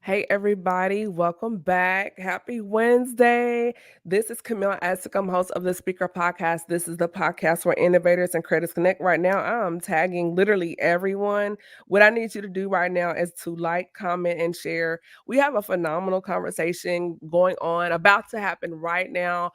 Hey, everybody, welcome back. Happy Wednesday. This is Camille Asick. I'm host of the Speaker Podcast. This is the podcast where innovators and creators connect. Right now, I'm tagging literally everyone. What I need you to do right now is to like, comment, and share. We have a phenomenal conversation going on, about to happen right now.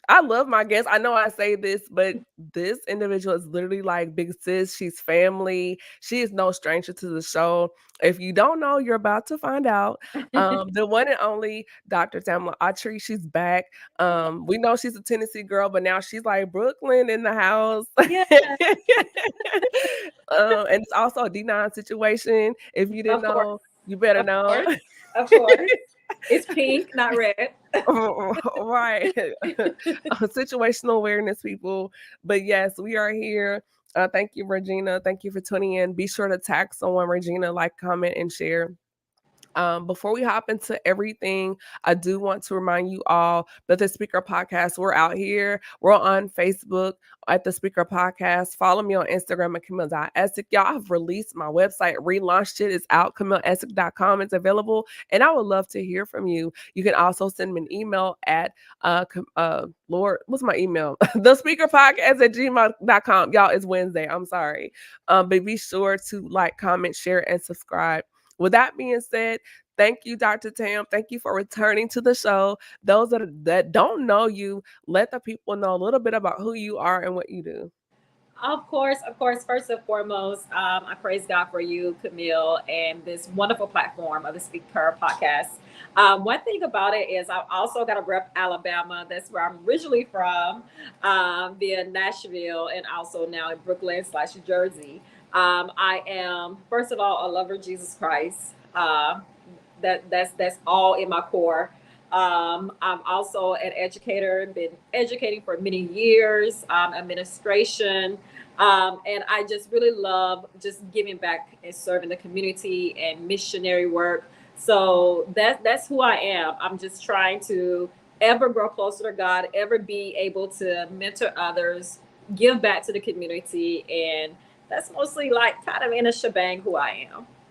I love my guests. I know I say this, but this individual is literally like big sis. She's family. She is no stranger to the show. If you don't know, you're about to find out. The one and only Dr. Tamla Autry, she's back. We know she's a Tennessee girl, but now she's like Brooklyn in the house. Yeah, And it's also a D9 situation. If you didn't of course, know, you better of know. course, of course. It's pink, not red. Right. Situational awareness, people. But yes, we are here. Thank you, Regina. Thank you for tuning in. Be sure to tag someone, Regina, like, comment, and share. Before we hop into everything, I do want to remind you all that the Speaker Podcast, we're out here. We're on Facebook at the Speaker Podcast. Follow me on Instagram at Camille.Essick. Y'all, I've released my website, relaunched it. It's out, CamilleEssick.com. It's available. And I would love to hear from you. You can also send me an email at Lord, what's my email? The Speaker Podcast at gmail.com. Y'all, it's Wednesday. I'm sorry. But be sure to like, comment, share, and subscribe. With that being said, thank you, Dr. Tam. Thank you for returning to the show. Those that don't know you, let the people know a little bit about who you are and what you do. Of course, of course. First and foremost, I praise God for you, Camille, and this wonderful platform of the Speaker Podcast. One thing about it is I've also got a rep Alabama. That's where I'm originally from, via Nashville, and also now in Brooklyn/Jersey. I am, first of all, a lover of Jesus Christ. That's all in my core. I'm also an educator, been educating for many years, administration. And I just really love just giving back and serving the community and missionary work. So that's who I am. I'm just trying to ever grow closer to God, ever be able to mentor others, give back to the community. And that's mostly like kind of in a shebang who I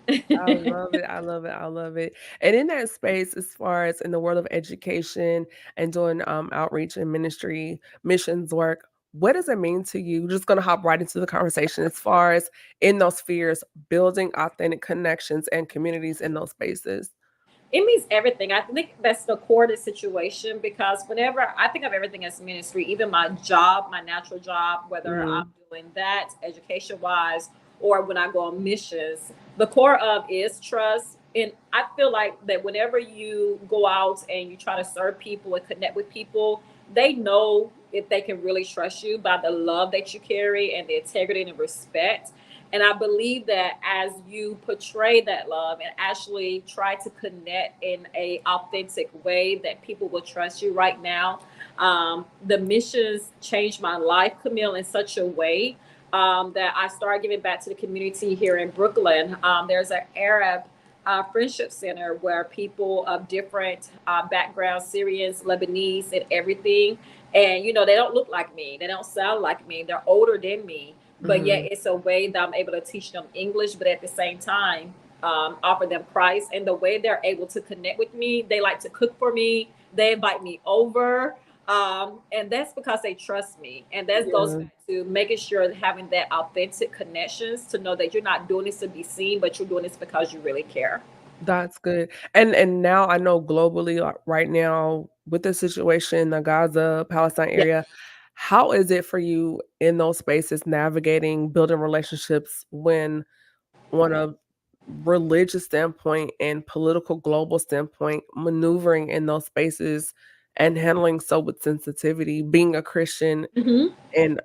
I am. love it. I love it. I love it. And in that space, as far as in the world of education and doing outreach and ministry missions work, what does it mean to you? Just gonna hop right into the conversation as far as in those spheres, building authentic connections and communities in those spaces. It means everything. I think that's the core of the situation because whenever I think of everything as ministry, even my job, my natural job, whether I'm Mhm. doing that education wise or when I go on missions, the core of is trust. And I feel like that whenever you go out and you try to serve people and connect with people, they know if they can really trust you by the love that you carry and the integrity and the respect. And I believe that as you portray that love and actually try to connect in a authentic way, that people will trust you. Right now, the missions changed my life, Camille, in such a way that I started giving back to the community here in Brooklyn. There's an Arab friendship center where people of different backgrounds, Syrians, Lebanese, and everything. And they don't look like me, they don't sound like me, they're older than me, but yet Mhm. it's a way that I'm able to teach them English, but at the same time, offer them Christ. And the way they're able to connect with me, they like to cook for me, they invite me over. And that's because they trust me. And that goes Yeah. back to making sure having that authentic connections to know that you're not doing this to be seen, but you're doing this because you really care. That's good. And now I know globally, right now with the situation in the Gaza, Palestine Yeah. area, how is it for you in those spaces navigating, building relationships when on a religious standpoint and political global standpoint, maneuvering in those spaces and handling so with sensitivity, being a Christian Mhm.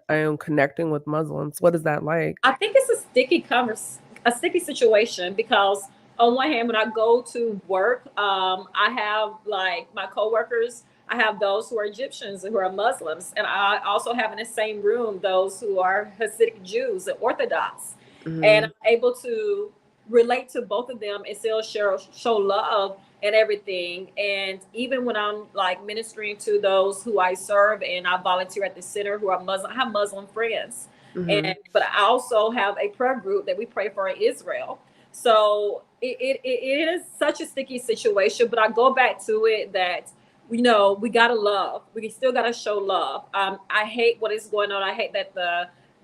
and connecting with Muslims? What is that like? I think it's a sticky situation because on one hand, when I go to work, I have like my coworkers. I have those who are Egyptians and who are Muslims, and I also have in the same room those who are Hasidic Jews and Orthodox, and Mhm. I'm able to relate to both of them and still show love and everything. And even when I'm like ministering to those who I serve and I volunteer at the center who are Muslim, I have Muslim friends, and Mhm. but I also have a prayer group that we pray for in Israel. So it is such a sticky situation, but I go back to it that we gotta love. We still gotta show love. I hate what is going on. I hate that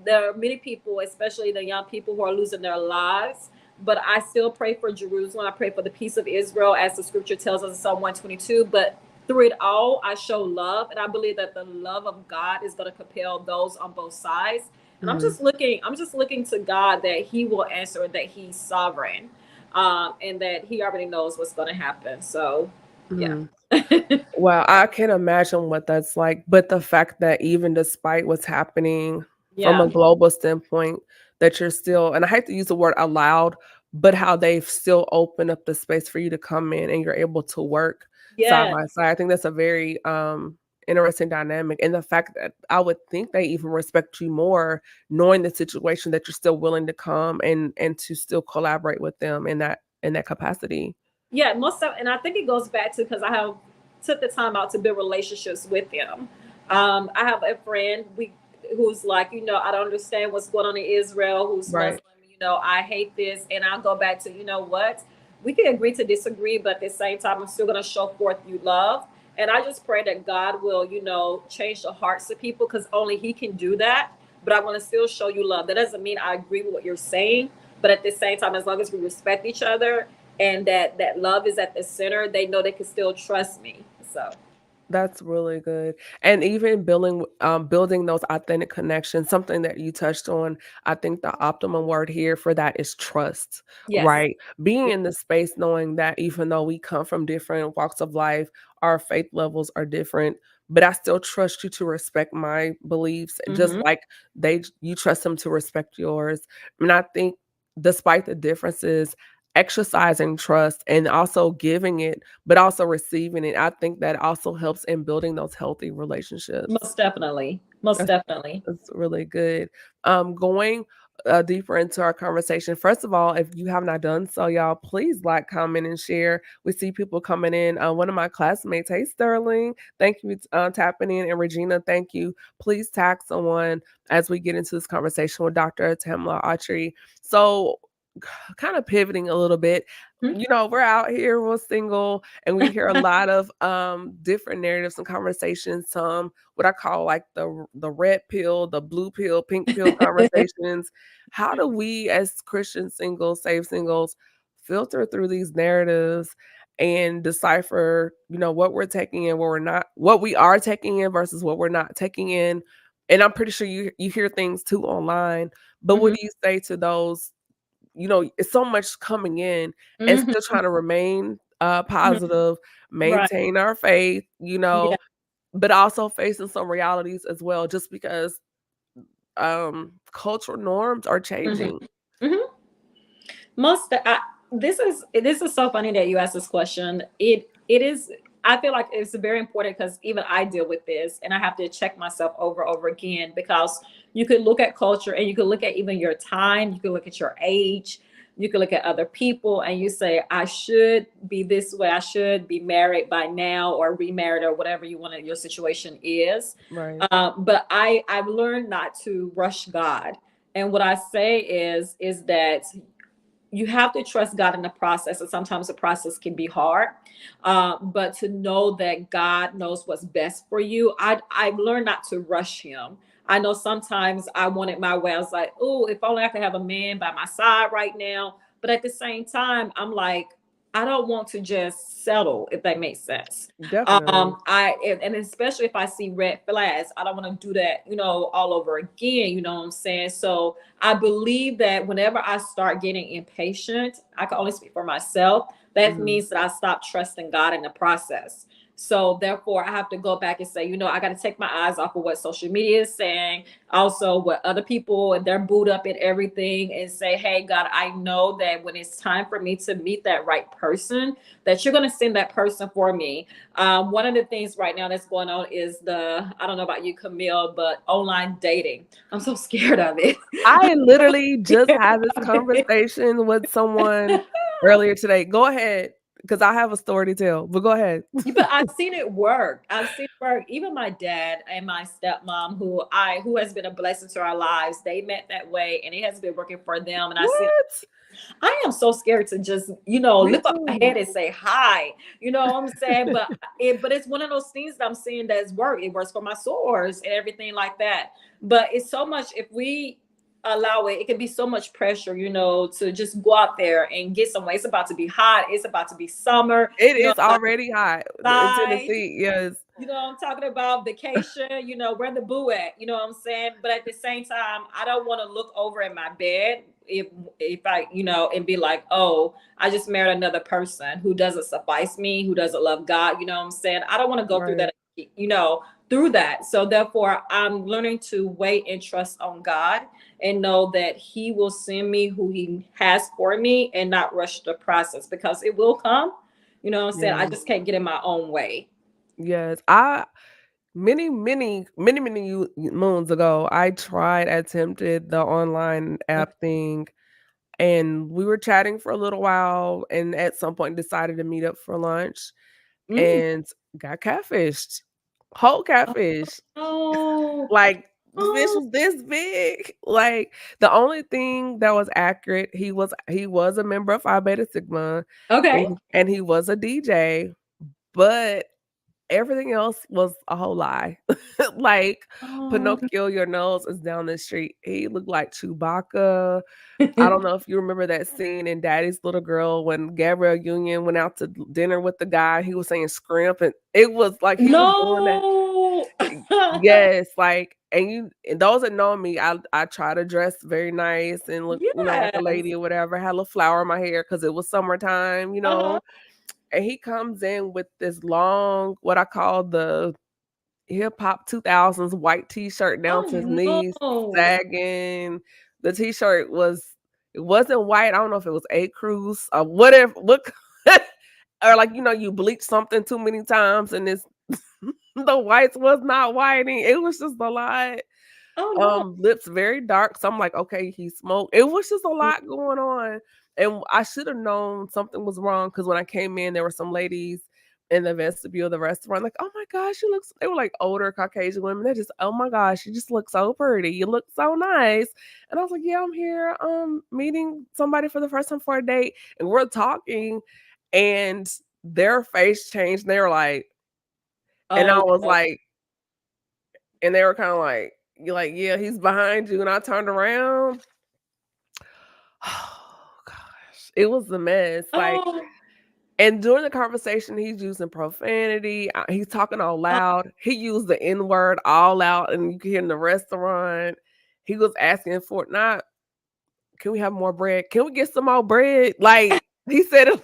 there are many people, especially the young people, who are losing their lives. But I still pray for Jerusalem. I pray for the peace of Israel, as the scripture tells us in Psalm 122. But through it all, I show love, and I believe that the love of God is going to compel those on both sides. And Mhm. I'm just looking to God that He will answer, that He's sovereign, and that He already knows what's going to happen. So, yeah. Mhm. Wow, I can't imagine what that's like, but the fact that even despite what's happening from Yeah. a global standpoint, that you're still, and I hate to use the word allowed, but how they've still opened up the space for you to come in and you're able to work side Yes. by side. I think that's a very, interesting dynamic, and the fact that I would think they even respect you more knowing the situation that you're still willing to come and to still collaborate with them in that capacity. Yeah, most of, and I think it goes back to because I have took the time out to build relationships with them. I have a friend who's like, I don't understand what's going on in Israel, who's Muslim. Right. I hate this, and I'll go back to, what, we can agree to disagree, but at the same time, I'm still going to show forth you love. And I just pray that God will, change the hearts of people, because only He can do that. But I want to still show you love. That doesn't mean I agree with what you're saying, but at the same time, as long as we respect each other and that love is at the center, they know they can still trust me. So That's really good. And even building those authentic connections, something that you touched on, I think the optimum word here for that is trust, yes. right? Being in the space knowing that even though we come from different walks of life, our faith levels are different, but I still trust you to respect my beliefs, just Mm-hmm. like you trust them to respect yours. And I think despite the differences, exercising trust and also giving it but also receiving it. I think that also helps in building those healthy relationships. Most definitely. Most That's definitely. that's really good. Going, deeper into our conversation, first of all, if you have not done so, y'all, please like, comment, and share. We see people coming in. One of my classmates, hey, Sterling, thank you, tapping in, and Regina, thank you. Please tag someone as we get into this conversation with Dr. Tamla Autry. So, kind of pivoting a little bit, we're out here, we're single, and we hear a lot of different narratives and conversations, some what I call like the red pill, the blue pill, pink pill conversations. How do we as Christian singles, saved singles, filter through these narratives and decipher, what we're taking in, what we're not, what we are taking in versus what we're not taking in? And I'm pretty sure you hear things too online, but what Hmm. do you say to those? It's so much coming in and Hmm. still trying to remain, Hmm. positive, Right. maintain our faith, Yeah. but also facing some realities as well just because, cultural norms are Hmm. changing. Hmm. Most this is so funny that you asked this question. It is. I feel like it's very important because even I deal with this, and I have to check myself over again, because you could look at culture, and you could look at even your time. You could look at your age. You could look at other people, and you say, I should be this way. I should be married by now, or remarried, or whatever you want. Your situation is. Right. But I've learned not to rush God. And what I say is that you have to trust God in the process, and sometimes the process can be hard. But to know that God knows what's best for you, I've learned not to rush Him. I know sometimes I wanted my way. I was like, oh, if only I could have a man by my side right now. But at the same time, I'm like, I don't want to just settle, if that makes sense. Definitely. And especially if I see red flags, I don't want to do that, all over again. You know what I'm saying? So I believe that whenever I start getting impatient, I can only speak for myself. That Mhm. means that I stop trusting God in the process. So therefore, I have to go back and say, I got to take my eyes off of what social media is saying, also what other people and they're boot up and everything, and say, hey, God, I know that when it's time for me to meet that right person, that you're going to send that person for me. One of the things right now that's going on is I don't know about you, Camille, but online dating. I'm so scared of it. I literally just Scared had this of it. conversation with someone earlier today. Go ahead. because I have a story to tell. But go ahead. But I've seen it work. I've seen it work. Even my dad and my stepmom, who has been a blessing to our lives, they met that way, and it has been working for them. And I see, What? I am so scared to just, Me lift up my too. head and say hi. You know what I'm saying? But it's one of those things that I'm seeing that's work. It works for my sores and everything like that. But it's so much, if we allow it, it can be so much pressure, to just go out there and get somewhere. It's about to be hot. It's about to be summer. It You know, is already hot in outside. Tennessee. Yes. I'm talking about vacation, where the boo at, you know what I'm saying? But at the same time, I don't want to look over at my bed if I, and be like, oh, I just married another person who doesn't suffice me, who doesn't love God, you know what I'm saying? I don't want to go through Right. that, through that. So therefore, I'm learning to wait and trust on God and know that He will send me who He has for me and not rush the process, because it will come. You know what I'm saying? I Yeah. just can't get in my own way. Yes. Many moons ago, I attempted the online app thing, and we were chatting for a little while, and at some point decided to meet up for lunch Mm. and got catfished. Whole catfish. Oh, Like, the fish oh, was this big. Like, the only thing that was accurate, he was a member of Phi Beta Sigma, okay. and he was a DJ, but everything else was a whole lie. Like, Oh, Pinocchio, your nose is down the street. He looked like Chewbacca. I don't know if you remember that scene in Daddy's Little Girl when Gabrielle Union went out to dinner with the guy. He was saying scrimp, and it was like he was doing that. no. Yes, like, and those that know me, I try to dress very nice and look, like a Yes. lady or whatever. Had a little flower in my hair because it was summertime, Uh-huh. and he comes in with this long, what I call the hip hop 2000s white t-shirt down to his Oh knees, no. sagging. The t-shirt it wasn't white. I don't know if it was A Cruz or whatever. Or like, you bleach something too many times and it's the whites was not whiting. It was just a lot. Oh no. Lips very dark. So I'm like, okay, he smoked. It was just a lot going on. And I should have known something was wrong because when I came in, there were some ladies in the vestibule of the restaurant, like, oh my gosh, they were like older Caucasian women. They're just, oh my gosh, you just look so pretty. You look so nice. And I was like, yeah, I'm here meeting somebody for the first time for a date. And we're talking and their face changed. And they were like, and I Oh was no. like, and they were kind of like, you're like, yeah, he's behind you. And I turned around. Oh gosh, it was a mess. Like, Oh, and during the conversation, he's using profanity. He's talking all oh, loud. He used the N word all out, and you can hear in the restaurant. He was asking for not. Can we have more bread? Can we get some more bread? Like he said, it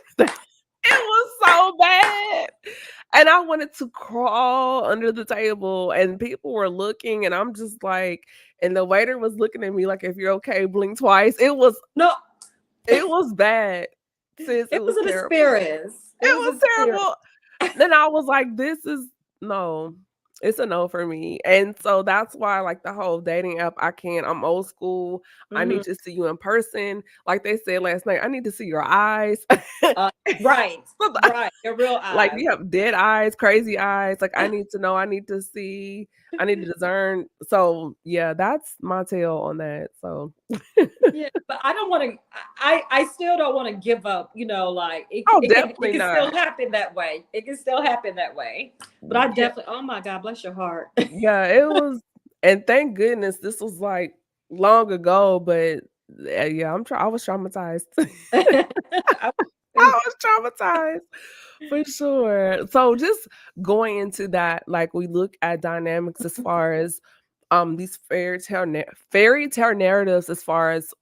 was so bad. And I wanted to crawl under the table, and people were looking, and I'm just like, and the waiter was looking at me like, if you're okay, blink twice. no. It was bad, sis. It It was was an terrible. experience. It It was was an experience. terrible. Then I was like, this is no, it's a no for me. And so that's why, like the whole dating app, I can't. I'm old school. I Hmm. need to see you in person. Like they said last night, I need to see your eyes. Uh, right. Right. Your real Like eyes. you have dead eyes, crazy eyes. Like I need to know, I need to see, I need to discern. So yeah, that's my tale on that. So Yeah, but I don't want to. I still don't want to give up. Like oh, it definitely can still not. happen that way. It can still happen that way. But I Yeah, definitely. Oh my God, bless your heart. yeah, it was, and thank goodness this was like long ago, but yeah, I was traumatized. I- I was traumatized for sure. So just going into that, like we look at dynamics as far as these fairy tale narratives as far as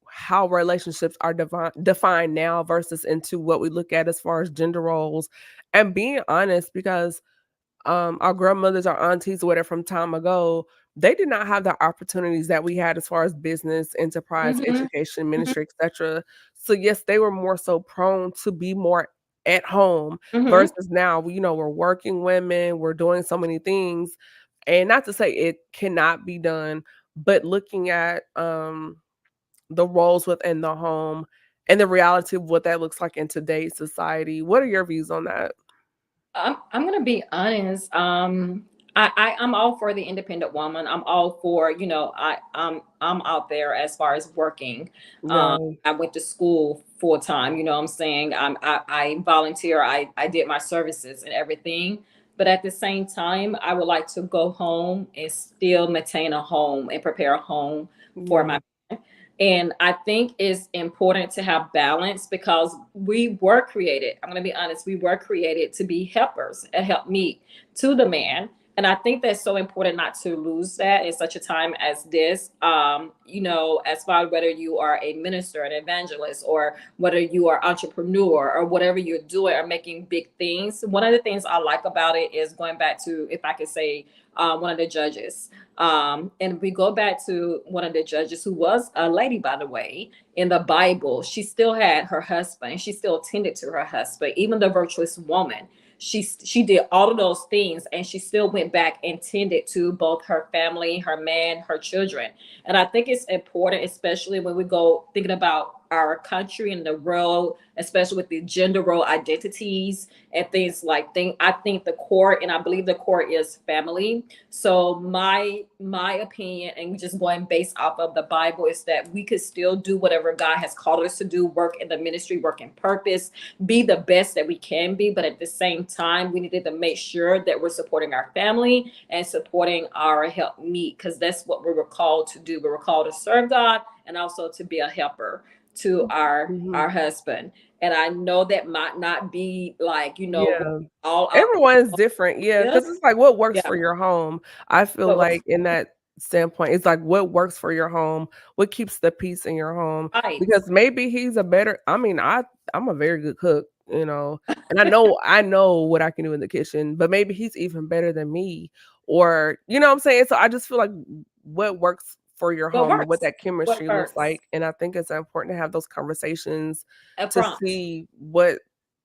how relationships are defined now versus into what we look at as far as gender roles and being honest because our grandmothers, our aunties, whatever from time ago, they did not have the opportunities that we had as far as business, enterprise, Mhm, education, mhm, ministry, etc. So yes, they were more so prone to be more at home mhm, versus now, we're working women, we're doing so many things. And not to say it cannot be done, but looking at the roles within the home and the reality of what that looks like in today's society. What are your views on that? I'm gonna be honest. I'm all for the independent woman. I'm all for, I'm out there as far as working. Yeah. I went to school full time. You know what I'm saying? I volunteer. I did my services and everything. But at the same time, I would like to go home and still maintain a home and prepare a home for Yeah. my. And I think it's important to have balance because we were created. I'm going to be honest, we were created to be helpers and help meet to the man. And I think that's so important not to lose that in such a time as this. As far as whether you are a minister, an evangelist, or whether you are entrepreneur or whatever you're doing or making big things. One of the things I like about it is going back to, if I could say, one of the judges. And we go back to one of the judges who was a lady, by the way, in the Bible. She still had her husband. She still tended to her husband. Even the virtuous woman, she did all of those things, and she still went back and tended to both her family, her man, her children. And I think it's important, especially when we go thinking about our country and the world, especially with the gender role identities and things like thing. I think the core, and I believe the core is family. So my opinion, and just going based off of the Bible, is that we could still do whatever God has called us to do, work in the ministry, work in purpose, be the best that we can be. But at the same time, we needed to make sure that we're supporting our family and supporting our help meet, because that's what we were called to do. We were called to serve God and also to be a helper to Mhm. our husband. And I know that might not be like, Yeah. all out Everyone's different, yeah, there. because it's like what works Yeah, for your home. I feel what works like in that standpoint, it's like what works for your home, what keeps the peace in your home, right. because maybe he's a better I mean, I'm a very good cook, and I know what I can do in the kitchen, but maybe he's even better than me, or you know what I'm saying? So I just feel like what works for your What home and what works? that What chemistry looks works? like, and I think it's important to have those conversations to Upfront. see what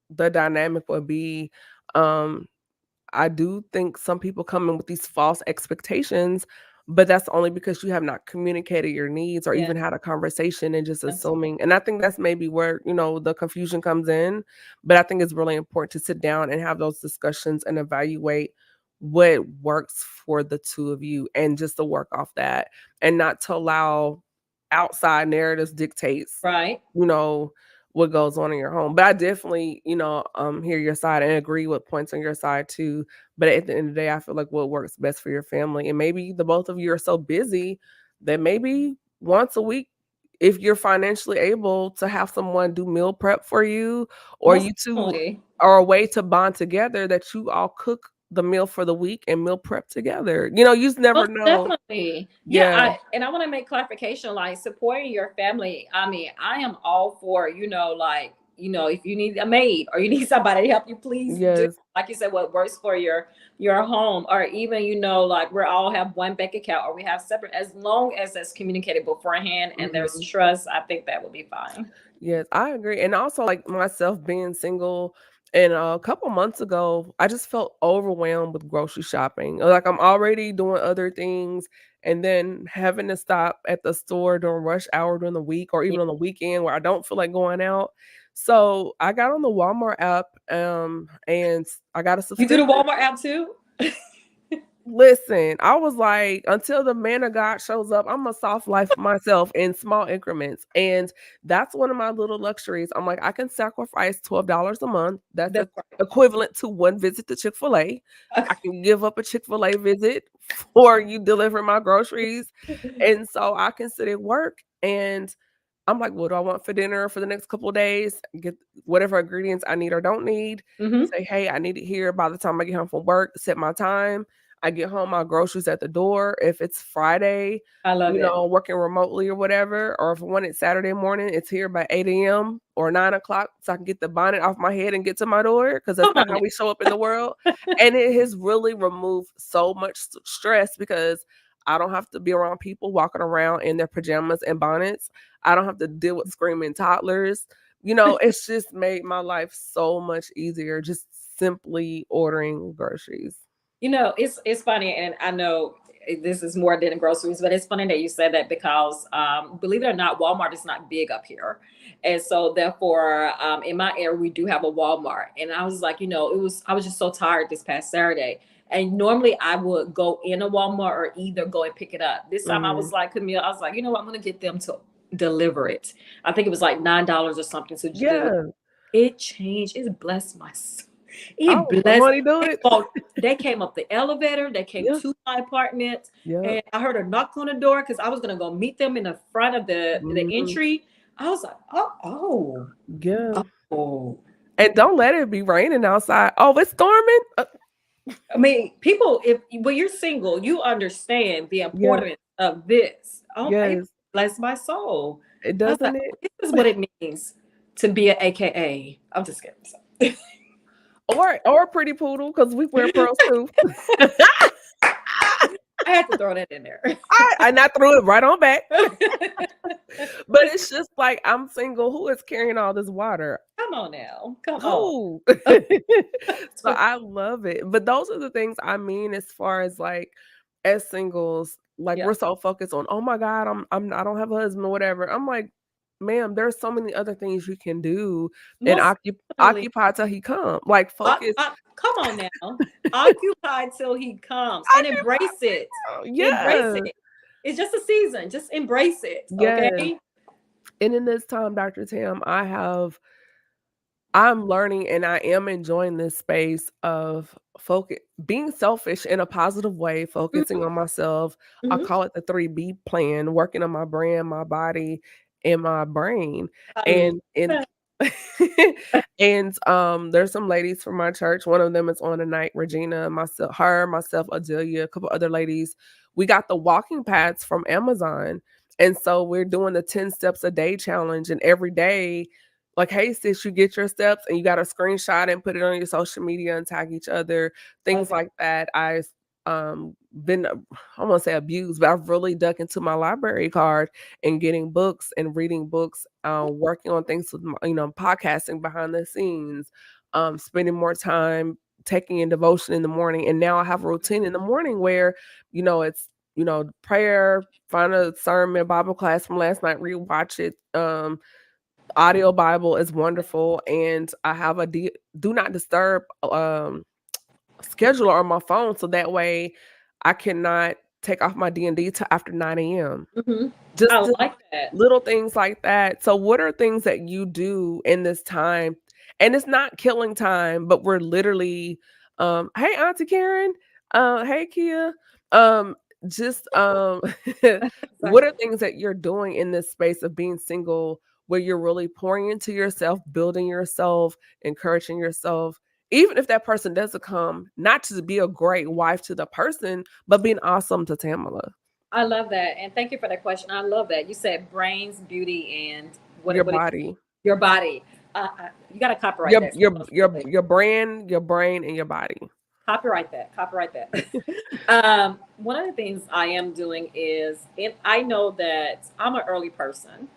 the dynamic would be. Um, I do think some people come in with these false expectations, but that's only because you have not communicated your needs or Yes. even had a conversation and just assuming. And I think that's maybe where, the confusion comes in. But I think it's really important to sit down and have those discussions and evaluate what works for the two of you and just to work off that and not to allow outside narratives dictates, Right. you know, what goes on in your home. But I definitely, hear your side and agree with points on your side too. But at the end of the day, I feel like what works best for your family. And maybe the both of you are so busy that maybe once a week, if you're financially able to have someone do meal prep for you, or Most you two definitely. are a way to bond together that you all cook the meal for the week and meal prep together. You just never Most know. definitely. Yeah, Yeah. I want to make clarification, like supporting your family. I mean, I am all for, if you need a maid or you need somebody to help you, please do. Yes. Like you said, what works for your home, or even, like we all have one bank account or we have separate, as long as that's communicated beforehand and there's Mhm. trust, I think that will be fine. Yes, I agree, and also, like, myself being single, and a couple months ago, I just felt overwhelmed with grocery shopping. Like, I'm already doing other things, and then having to stop at the store during rush hour during the week or Yeah. even on the weekend where I don't feel like going out. So, I got on the Walmart app, and I got a You do the subscription. Walmart app too? Listen, I was like, until the man of God shows up, I'm a soft life myself in small increments. And that's one of my little luxuries. I'm like, I can sacrifice $12 a month. That's That's right. equivalent to one visit to Chick-fil-A. I Okay. can give up a Chick-fil-A visit for you delivering my groceries. And so I can sit at work and I'm like, what do I want for dinner for the next couple of days? Get whatever ingredients I need or don't need. Hmm. Say, hey, I need it here by the time I get home from work, set my time. I get home, my groceries at the door. If it's Friday, I love it. working remotely or whatever, or if I want it Saturday morning, it's here by 8 a.m. or 9 o'clock so I can get the bonnet off my head and get to my door because that's Come not on how now. we show up in the world. And it has really removed so much stress because I don't have to be around people walking around in their pajamas and bonnets. I don't have to deal with screaming toddlers. It's just made my life so much easier just simply ordering groceries. It's funny, and I know. this is more than groceries, but it's funny that you said that because believe it or not, Walmart is not big up here. And so therefore, in my area, we do have a Walmart. And I was like, I was just so tired this past Saturday. And normally I would go in a Walmart or either go and pick it up. This time I Mhm. was like, Camille, I was like, you know what? I'm going to get them to deliver it. I think it was like $9 or something to deliver. Yeah. It changed. It blessed my soul. It Oh, the blessed. money do They, it? walked, they came up the elevator. They came Yeah. to my apartment, Yep. and I heard a knock on the door because I was gonna go meet them in the front of the Mhm. entry. I was like, Yeah. oh. And don't let it be raining outside. Oh, it's storming? I mean, people, if when you're single, you understand the Yeah. importance of this. Oh, it Yes. bless my soul. It I was like, doesn't oh, it? this is what it means to be an AKA. I'm just kidding. Or a pretty poodle, because we wear pearls too. I had to throw that in there. I threw it right on back. But it's just like, I'm single. Who is carrying all this water? Come on now. Come on. Who? So I love it. But those are the things I mean as far as like as singles, like Yeah. we're so focused on, oh my God, I don't have a husband or whatever. I'm like, ma'am, there's so many other things you can do and Most definitely. occupy till he come. Like focus. Come on now. Occupy till he comes and embrace it. Embrace Yeah. it. It's just a season. Just embrace it. Yes. Okay. And in this time, Dr. Tam, I'm learning and I am enjoying this space of focus being selfish in a positive way, focusing Mhm, on myself. I mhm. call it the 3B plan, working on my brand, my body, and my brain. I love And that. and there's some ladies from my church. One of them is on tonight, Regina, myself, Adelia, a couple other ladies. We got the walking pads from Amazon. And so we're doing the 10 steps a day challenge. And every day, like, hey, sis, you get your steps and you got to screenshot and put it on your social media and tag each other, things Okay. like that. I've been, I won't say abused, but I've really dug into my library card and getting books and reading books, working on things with, podcasting behind the scenes, spending more time taking in devotion in the morning. And now I have a routine in the morning where, it's, prayer, find a sermon, Bible class from last night, rewatch it. Audio Bible is wonderful, and I have a do not disturb scheduler on my phone, so that way I cannot take off my D&D till after 9 a.m. Mhm. Just I the like that. little things like that. So what are things that you do in this time? And it's not killing time, but we're literally, hey, Auntie Karen, hey, Kia, um, just, what are Exactly. things that you're doing in this space of being single where you're really pouring into yourself, building yourself, encouraging yourself, even if that person doesn't come, not to be a great wife to the person, but being awesome to Tamala, I love that. And thank you for that question. I love that. You said brains, beauty, and your what body. your body. You got to copyright that. Your brand, your brain, and your body. Copyright that. Copyright that. One of the things I am doing is, and I know that I'm an early person.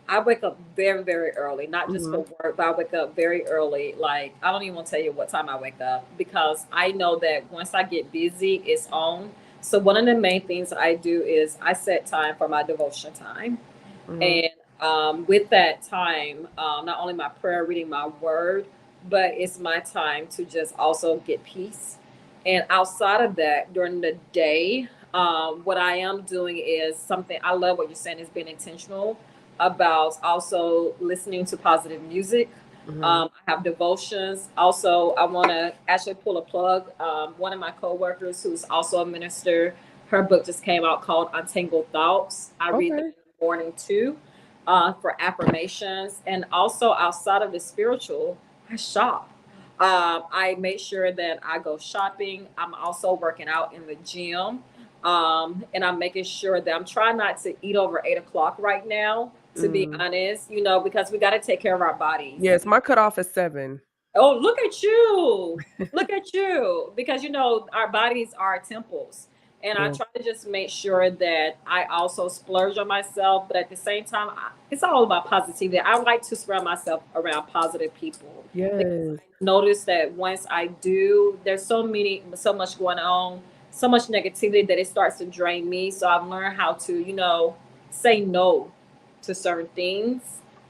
I wake up very, very early, not just for Mhm, work, but I wake up very early. Like, I don't even want to tell you what time I wake up because I know that once I get busy, it's on. So, one of the main things I do is I set time for my devotion time. mhm, And with that time, not only my prayer, reading my word, but it's my time to just also get peace. And outside of that, during the day, what I am doing is something I love what you're saying is being intentional about also listening to positive music. mhm. I have devotions. Also, I want to actually pull a plug. One of my coworkers, who's also a minister, her book just came out called Untangled Thoughts. I read them Okay. in the morning too, for affirmations. And also, outside of the spiritual, I shop. I make sure that I go shopping. I'm also working out in the gym. And I'm making sure that I'm trying not to eat over 8 o'clock right now, to be Mm. honest, because we got to take care of our bodies. Yes, my cutoff is 7. Oh, look at you. Look at you. Because, our bodies are temples. And I Yeah. try to just make sure that I also splurge on myself. But at the same time, it's all about positivity. I like to surround myself around positive people. Because Yes. I notice that once I do, there's so much going on. so much negativity that it starts to drain me. So I've learned how to, say no to certain things.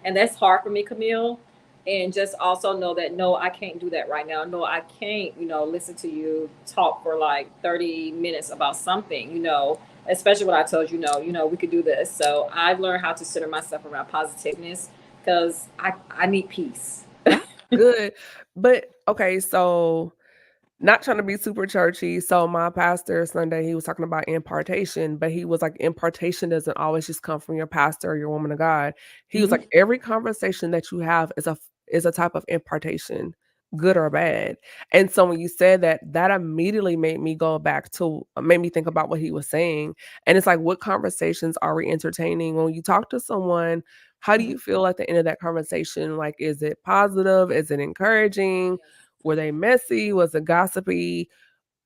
And that's hard for me, Camille. And just also know that no, I can't do that right now. No, I can't, listen to you talk for like 30 minutes about something, especially when I told you no, we could do this. So I've learned how to center myself around positiveness because I need peace. That's good. But okay, so not trying to be super churchy. So my pastor Sunday, he was talking about impartation, but he was like, impartation doesn't always just come from your pastor or your woman of God. He was Mhm. like, every conversation that you have is a type of impartation, good or bad. And so when you said that, that immediately made me go back to made me think about what he was saying. And it's like, what conversations are we entertaining when you talk to someone? How do Mhm. you feel at the end of that conversation? Like, is it positive? Is it encouraging? Were they messy? Was it gossipy?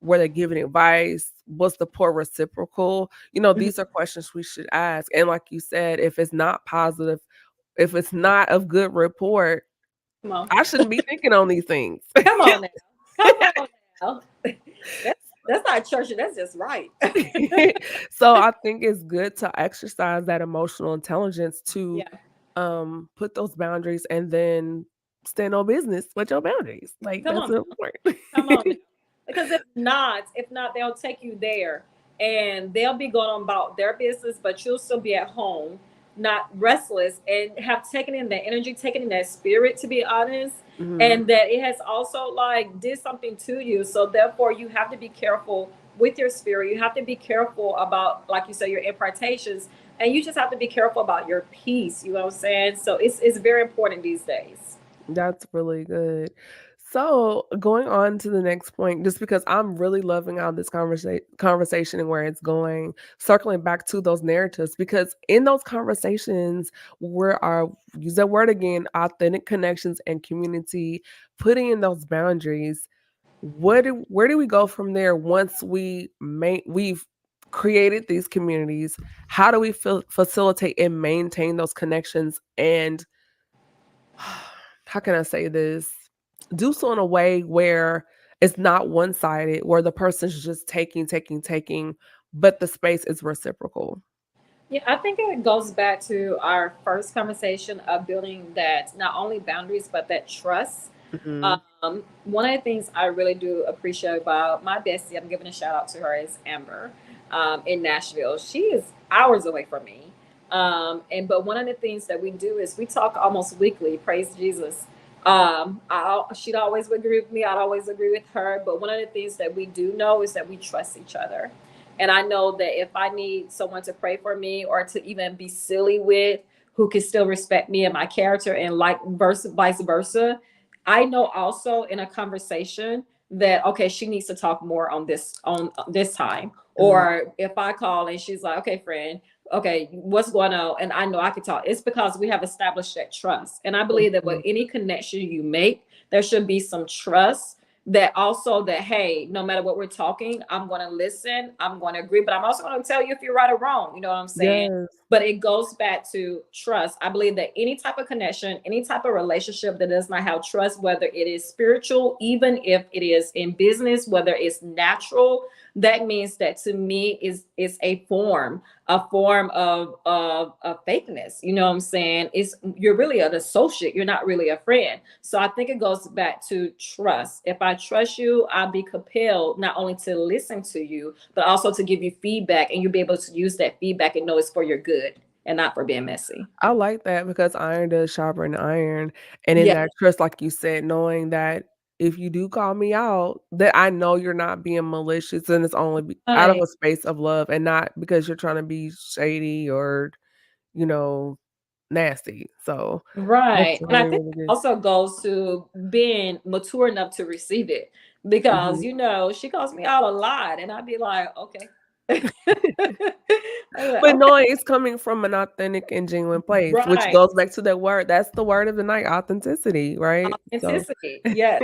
Were they giving advice? Was the poor reciprocal? Mhm. These are questions we should ask. And like you said, if it's not positive, if it's not of good report, Come on. I shouldn't be thinking on these things. Come on now. Come on now. That's not church, that's just right. So I think it's good to exercise that emotional intelligence to Yeah. put those boundaries and then stand on business with your boundaries. Like Come that's on. important. Come on now. Because if not, they'll take you there and they'll be going on about their business, but you'll still be at home, not restless, and have taken in that energy, taken in that spirit, to be honest. Mhm. And that it has also like did something to you. So therefore you have to be careful with your spirit. You have to be careful about, like you said, your impartations. And you just have to be careful about your peace. You know what I'm saying? So it's very important these days. That's really good. So, going on to the next point, just because I'm really loving how this conversation and where it's going, circling back to those narratives, because in those conversations, where our use that word again, authentic connections and community, putting in those boundaries. Where do we go from there once we've created these communities? How do we facilitate and maintain those connections and how can I say this? Do so in a way where it's not one-sided, where the person's just taking, taking, taking, but the space is reciprocal. Yeah, I think it goes back to our first conversation of building that not only boundaries but that trust. Mhm. One of the things I really do appreciate about my bestie, I'm giving a shout out to her, is Amber, in Nashville. She is hours away from me, and but one of the things that we do is we talk almost weekly. Praise Jesus. She'd always agree with me. I'd always agree with her. But one of the things that we do know is that we trust each other. And I know that if I need someone to pray for me or to even be silly with, who can still respect me and my character, and like vice versa, I know also in a conversation that okay, she needs to talk more on this time. Mhm. Or if I call and she's like, okay, friend, okay, what's going on? And I know I can talk. It's because we have established that trust. And I believe that with Mhm. any connection you make, there should be some trust, that also that hey, no matter what we're talking, I'm going to listen, I'm going to agree, but I'm also going to tell you if you're right or wrong. You know what I'm saying? Yes. But it goes back to trust. I believe that any type of connection, any type of relationship that does not have trust, whether it is spiritual, even if it is in business, whether it's natural, that means that to me is a form of fakeness. You know what I'm saying? It's you're really an associate. You're not really a friend. So I think it goes back to trust. If I trust you, I'll be compelled not only to listen to you, but also to give you feedback, and you'll be able to use that feedback and know it's for your good and not for being messy. I like that because iron does sharpen iron, and in Yeah. that trust, like you said, knowing that if you do call me out, that I know you're not being malicious and it's only out of Right. a space of love and not because you're trying to be shady or, you know, nasty. So, that's Right. And I really, think really it good. also goes to being mature enough to receive it, because Mhm. she calls me out a lot and I'd be like, okay. I'd be like, But okay. knowing it's coming from an authentic and genuine place, which Right. goes back to that word. That's the word of the night, authenticity, right? So Authenticity. Yes.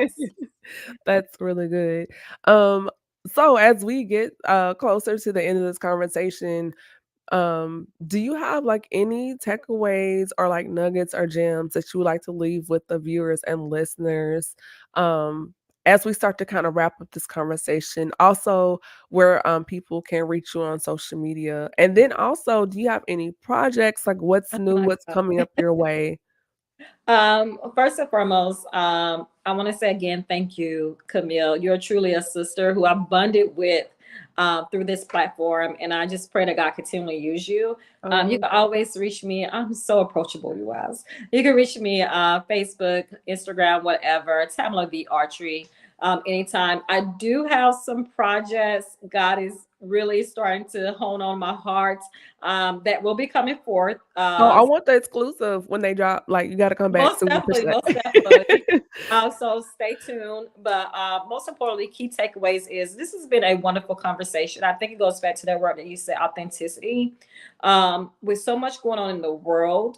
that's really good. Um, so as we get closer to the end of this conversation, do you have like any takeaways or like nuggets or gems that you would like to leave with the viewers and listeners? Um, as we start to kind of wrap up this conversation, also where people can reach you on social media. And then also, do you have any projects? Like what's Oh new, my what's God. coming up your way? First and foremost, I want to say again, thank you, Camille. You're truly a sister who I bonded with through this platform, and I just pray that God continually use you. You Oh, can always reach me. I'm so approachable, you guys. You can reach me Facebook, Instagram, whatever. Tamla Autry. Anytime. I do have some projects. God is really starting to hone on my heart that will be coming forth. oh, I want the exclusive when they drop. Like you got to come back Most so we can push definitely, most definitely. that. So stay tuned. But most importantly, key takeaways is this has been a wonderful conversation. I think it goes back to that word that you said, authenticity. With so much going on in the world,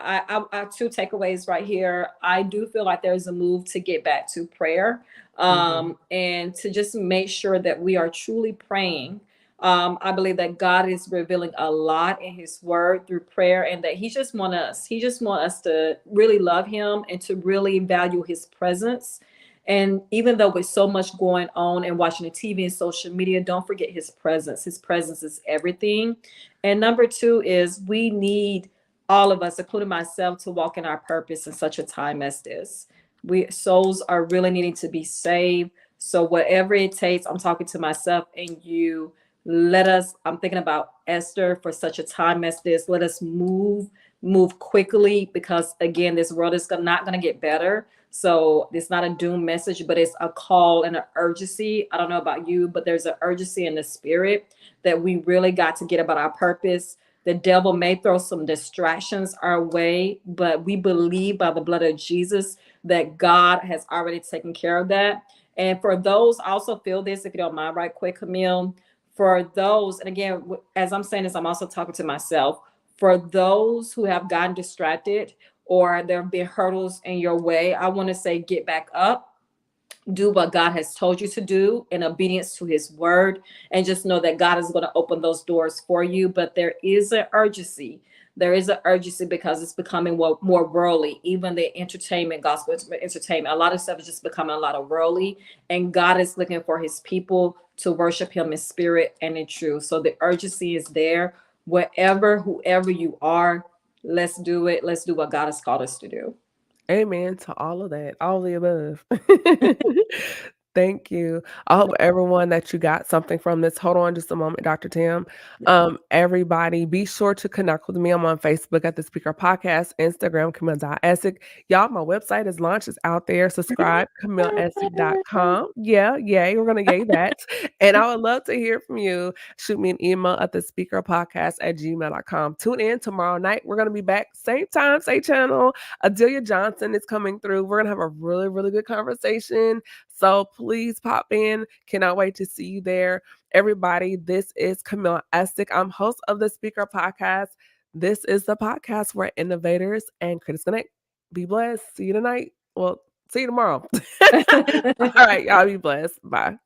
I have two takeaways right here. I do feel like there's a move to get back to prayer, Mhm. and to just make sure that we are truly praying. I believe that God is revealing a lot in His Word through prayer, and that He just want us to really love Him and to really value His presence. And even though with so much going on and watching the TV and social media, don't forget His presence. His presence is everything. And number two is we need all of us, including myself, to walk in our purpose in such a time as this. We souls are really needing to be saved. So whatever it takes, I'm talking to myself and you. Let us. I'm thinking about Esther for such a time as this. Let us move quickly because again, this world is not going to get better. So it's not a doom message, but it's a call and an urgency. I don't know about you, but there's an urgency in the spirit that we really got to get about our purpose. The devil may throw some distractions our way, but we believe by the blood of Jesus that God has already taken care of that. And for those, I also feel this, if you don't mind, right quick, Camille. For those, and again, as I'm saying this, I'm also talking to myself. For those who have gotten distracted or there have been hurdles in your way, I want to say get back up, do what God has told you to do in obedience to His word, and just know that God is going to open those doors for you. But there is an urgency. There is an urgency because it's becoming more worldly. Even the entertainment, gospel entertainment, a lot of stuff is just becoming a lot of worldly. And God is looking for His people to worship Him in spirit and in truth. So the urgency is there. Wherever, whoever you are, let's do it. Let's do what God has called us to do. Amen to all of that, all the above. Thank you. I hope everyone that you got something from this. Hold on just a moment, Dr. Tim. Everybody, be sure to connect with me. I'm on Facebook at the Speaker Podcast, Instagram, Camille.Essig. Y'all, my website is launched. It's out there. Subscribe, CamilleEssig.com. Yeah, yay. We're going to yay that. And I would love to hear from you. Shoot me an email at the Speaker Podcast at gmail.com. Tune in tomorrow night. We're going to be back. Same time, same channel. Adelia Johnson is coming through. We're going to have a really, really good conversation. So please pop in. Cannot wait to see you there. Everybody, this is Camille Essig. I'm host of the Speaker Podcast. This is the podcast where innovators and critics connect. Be blessed. See you tonight. Well, see you tomorrow. All right, y'all be blessed. Bye.